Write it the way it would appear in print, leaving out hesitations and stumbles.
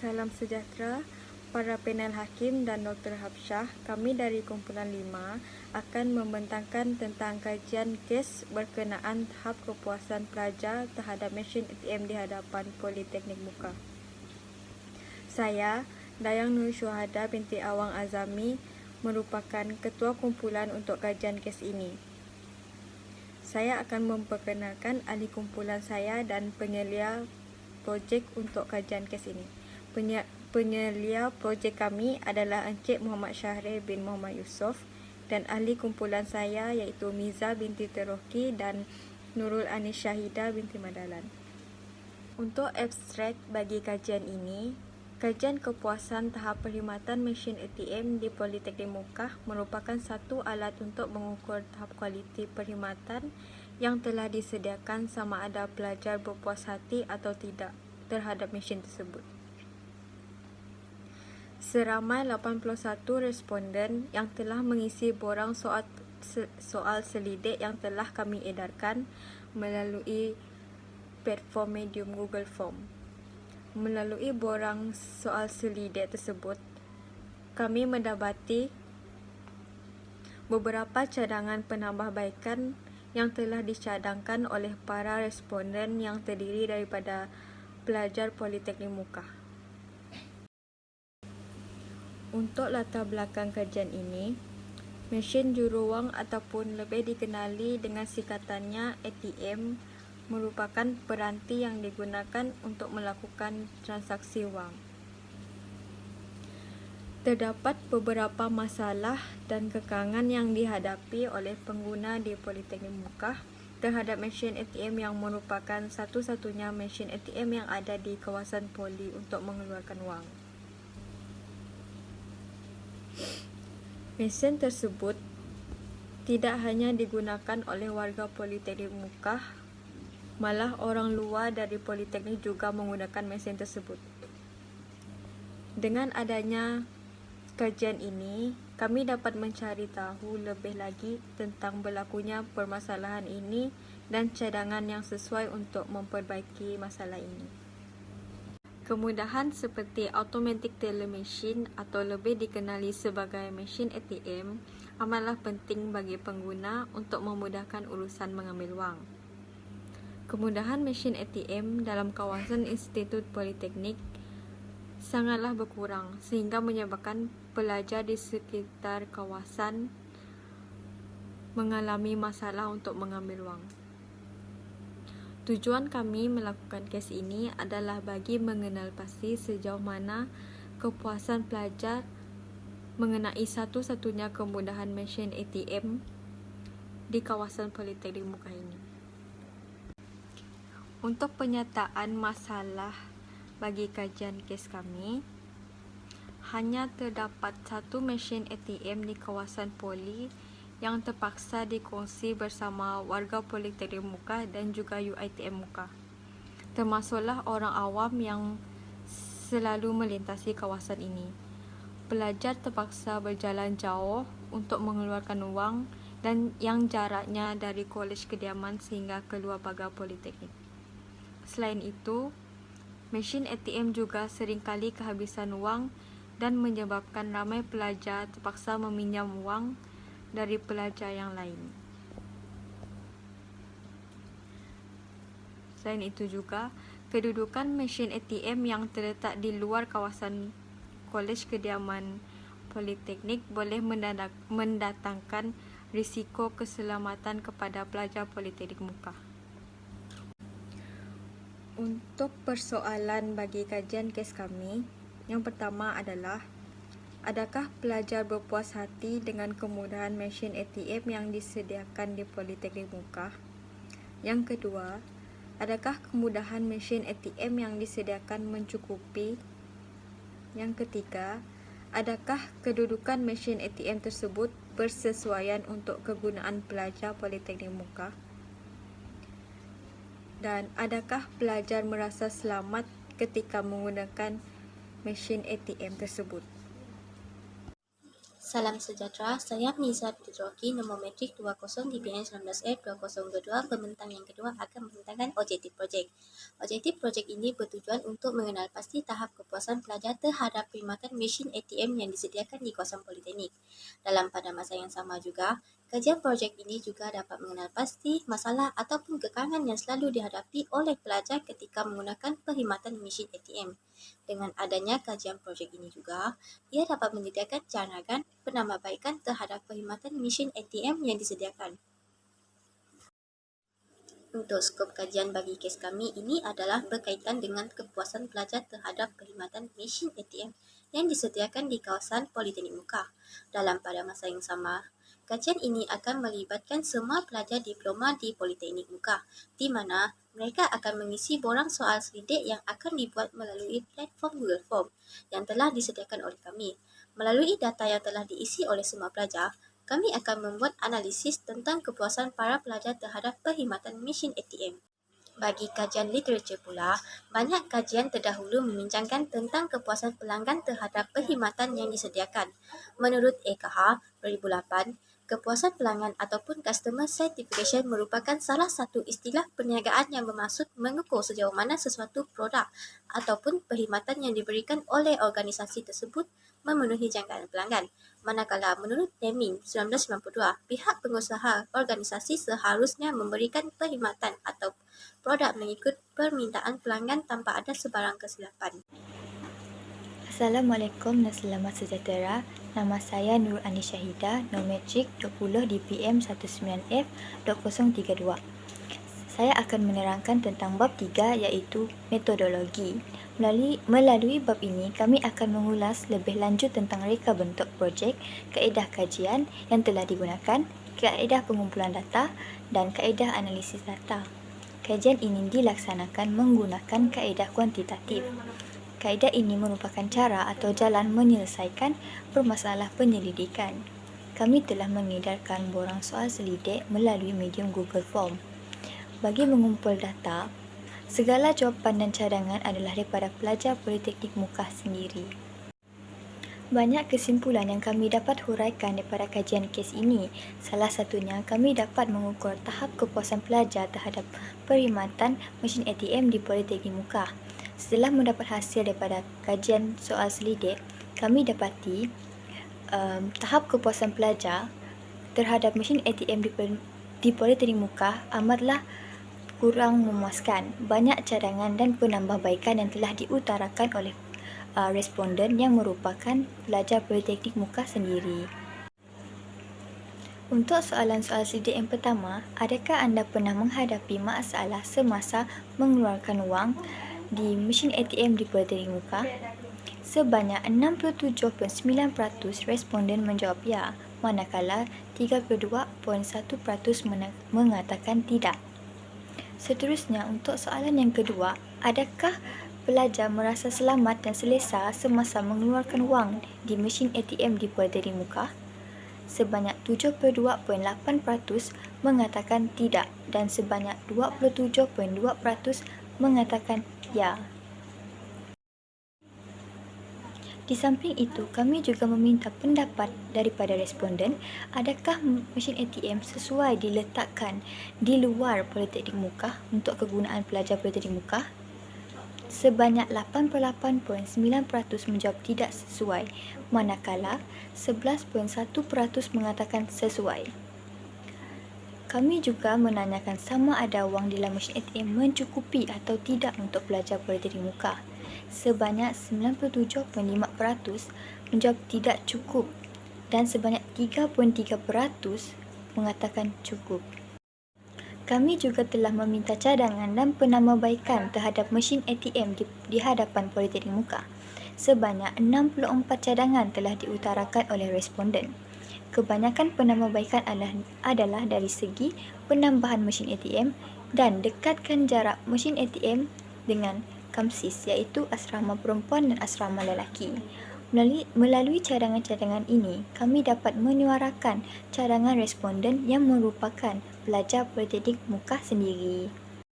Salam sejahtera para panel hakim dan Dr. Habsyah. Kami dari kumpulan 5 akan membentangkan tentang kajian kes berkenaan tahap kepuasan pelajar terhadap mesin ATM di hadapan Politeknik Muka. Saya, Dayang Nur Syuhada binti Awang Azami, merupakan ketua kumpulan untuk kajian kes ini. Saya akan memperkenalkan ahli kumpulan saya dan penyelia projek untuk kajian kes ini. Penyelia projek kami adalah Encik Muhammad Syahrir bin Muhammad Yusof dan ahli kumpulan saya iaitu Miza binti Teroki dan Nurul Anis Syahida binti Madalan. Untuk abstrak bagi kajian ini, kajian kepuasan tahap perkhidmatan mesin ATM di Politeknik Muka merupakan satu alat untuk mengukur tahap kualiti perkhidmatan yang telah disediakan sama ada pelajar berpuas hati atau tidak terhadap mesin tersebut. Seramai 81 responden yang telah mengisi borang soal selidik yang telah kami edarkan melalui platform medium Google Form. Melalui borang soal selidik tersebut, kami mendapati beberapa cadangan penambahbaikan yang telah dicadangkan oleh para responden yang terdiri daripada pelajar Politeknik Muka. Untuk latar belakang kajian ini, mesin juruwang ataupun lebih dikenali dengan singkatannya ATM merupakan peranti yang digunakan untuk melakukan transaksi wang. Terdapat beberapa masalah dan kekangan yang dihadapi oleh pengguna di Politeknik Muka terhadap mesin ATM yang merupakan satu-satunya mesin ATM yang ada di kawasan Poli untuk mengeluarkan wang. Mesin tersebut tidak hanya digunakan oleh warga Politeknik Muka, malah orang luar dari Politeknik juga menggunakan mesin tersebut. Dengan adanya kajian ini, kami dapat mencari tahu lebih lagi tentang berlakunya permasalahan ini dan cadangan yang sesuai untuk memperbaiki masalah ini. Kemudahan seperti automatic teller machine atau lebih dikenali sebagai mesin ATM amatlah penting bagi pengguna untuk memudahkan urusan mengambil wang. Kemudahan mesin ATM dalam kawasan Institut Politeknik sangatlah berkurang sehingga menyebabkan pelajar di sekitar kawasan mengalami masalah untuk mengambil wang. Tujuan kami melakukan kes ini adalah bagi mengenal pasti sejauh mana kepuasan pelajar mengenai satu-satunya kemudahan mesin ATM di kawasan Politeknik Muka ini. Untuk penyataan masalah bagi kajian kes kami, hanya terdapat satu mesin ATM di kawasan Poli yang terpaksa dikongsi bersama warga Politeknik Muka dan juga UiTM Muka. Termasuklah orang awam yang selalu melintasi kawasan ini. Pelajar terpaksa berjalan jauh untuk mengeluarkan wang dan yang jaraknya dari kolej kediaman sehingga keluar pagar Politeknik. Selain itu, mesin ATM juga seringkali kehabisan wang dan menyebabkan ramai pelajar terpaksa meminjam wang dari pelajar yang lain. Selain itu juga, kedudukan mesin ATM yang terletak di luar kawasan kolej kediaman Politeknik boleh mendatangkan risiko keselamatan kepada pelajar Politeknik Muka. Untuk persoalan bagi kajian kes kami, yang pertama adalah adakah pelajar berpuas hati dengan kemudahan mesin ATM yang disediakan di Politeknik Muka? Yang kedua, adakah kemudahan mesin ATM yang disediakan mencukupi? Yang ketiga, adakah kedudukan mesin ATM tersebut bersesuaian untuk kegunaan pelajar Politeknik Muka? Dan adakah pelajar merasa selamat ketika menggunakan mesin ATM tersebut? Salam sejahtera, saya Niza Fitroki, nombor metrik 20 DPN 19F 2022. Pembentang yang kedua akan membentangkan objektif projek. Objektif projek ini bertujuan untuk mengenal pasti tahap kepuasan pelajar terhadap perkhidmatan mesin ATM yang disediakan di kawasan politeknik. Pada masa yang sama juga, kajian projek ini juga dapat mengenal pasti masalah ataupun kekurangan yang selalu dihadapi oleh pelajar ketika menggunakan perkhidmatan mesin ATM. Dengan adanya kajian projek ini juga, ia dapat menyediakan cadangan penambahbaikan terhadap perkhidmatan mesin ATM yang disediakan. Untuk skop kajian bagi kes kami ini adalah berkaitan dengan kepuasan pelajar terhadap perkhidmatan mesin ATM yang disediakan di kawasan Politeknik Mukah. Pada masa yang sama, kajian ini akan melibatkan semua pelajar diploma di Politeknik Mukah, di mana mereka akan mengisi borang soal selidik yang akan dibuat melalui platform Google Form yang telah disediakan oleh kami. Melalui data yang telah diisi oleh semua pelajar, kami akan membuat analisis tentang kepuasan para pelajar terhadap perkhidmatan mesin ATM. Bagi kajian literatur pula, banyak kajian terdahulu membincangkan tentang kepuasan pelanggan terhadap perkhidmatan yang disediakan. Menurut EKH 2008, kepuasan pelanggan ataupun customer satisfaction merupakan salah satu istilah perniagaan yang bermaksud mengukur sejauh mana sesuatu produk ataupun perkhidmatan yang diberikan oleh organisasi tersebut memenuhi jangkaan pelanggan. Manakala menurut Deming 1992, pihak pengusaha organisasi seharusnya memberikan perkhidmatan atau produk mengikut permintaan pelanggan tanpa ada sebarang kesilapan. Assalamualaikum dan selamat sejahtera. Nama saya Nur Ani Syahida, nombor metrik 20 DPM 19F 2032. Saya akan menerangkan tentang bab 3 iaitu metodologi. Melalui bab ini, kami akan mengulas lebih lanjut tentang reka bentuk projek, kaedah kajian yang telah digunakan, kaedah pengumpulan data dan kaedah analisis data. Kajian ini dilaksanakan menggunakan kaedah kuantitatif. Kaedah ini merupakan cara atau jalan menyelesaikan permasalahan penyelidikan. Kami telah mengedarkan borang soal selidik melalui medium Google Form. Bagi mengumpul data, segala jawapan dan cadangan adalah daripada pelajar Politeknik Mukah sendiri. Banyak kesimpulan yang kami dapat huraikan daripada kajian kes ini. Salah satunya, kami dapat mengukur tahap kepuasan pelajar terhadap perkhidmatan mesin ATM di Politeknik Mukah. Setelah mendapat hasil daripada kajian soal selidik, kami dapati tahap kepuasan pelajar terhadap mesin ATM di Politeknik Mukah amatlah kurang memuaskan. Banyak cadangan dan penambahbaikan yang telah diutarakan oleh responden yang merupakan pelajar Politeknik Mukah sendiri. Untuk soalan-soal selidik yang pertama, adakah anda pernah menghadapi masalah semasa mengeluarkan wang di mesin ATM di Politeknik Mukah? Sebanyak 67.9% responden menjawab ya, manakala 32.1% mengatakan tidak. Seterusnya, untuk soalan yang kedua, adakah pelajar merasa selamat dan selesa semasa mengeluarkan wang di mesin ATM di Politeknik Mukah? Sebanyak 72.8% mengatakan tidak dan sebanyak 27.2% mengatakan ya. Di samping itu, kami juga meminta pendapat daripada responden, adakah mesin ATM sesuai diletakkan di luar Politeknik Mukah untuk kegunaan pelajar Politeknik Mukah? Sebanyak 88.9% menjawab tidak sesuai, manakala 11.1% mengatakan sesuai. Kami juga menanyakan sama ada wang di dalam mesin ATM mencukupi atau tidak untuk pelajar Politeknik Mukah. Sebanyak 97.5% menjawab tidak cukup dan sebanyak 3.3% mengatakan cukup. Kami juga telah meminta cadangan dan penambahbaikan terhadap mesin ATM di hadapan Politeknik Mukah. Sebanyak 64 cadangan telah diutarakan oleh responden. Kebanyakan penambahbaikan adalah dari segi penambahan mesin ATM dan dekatkan jarak mesin ATM dengan KAMSIS, iaitu asrama perempuan dan asrama lelaki. Melalui cadangan-cadangan ini, kami dapat menyuarakan cadangan responden yang merupakan pelajar Politeknik Mukah sendiri.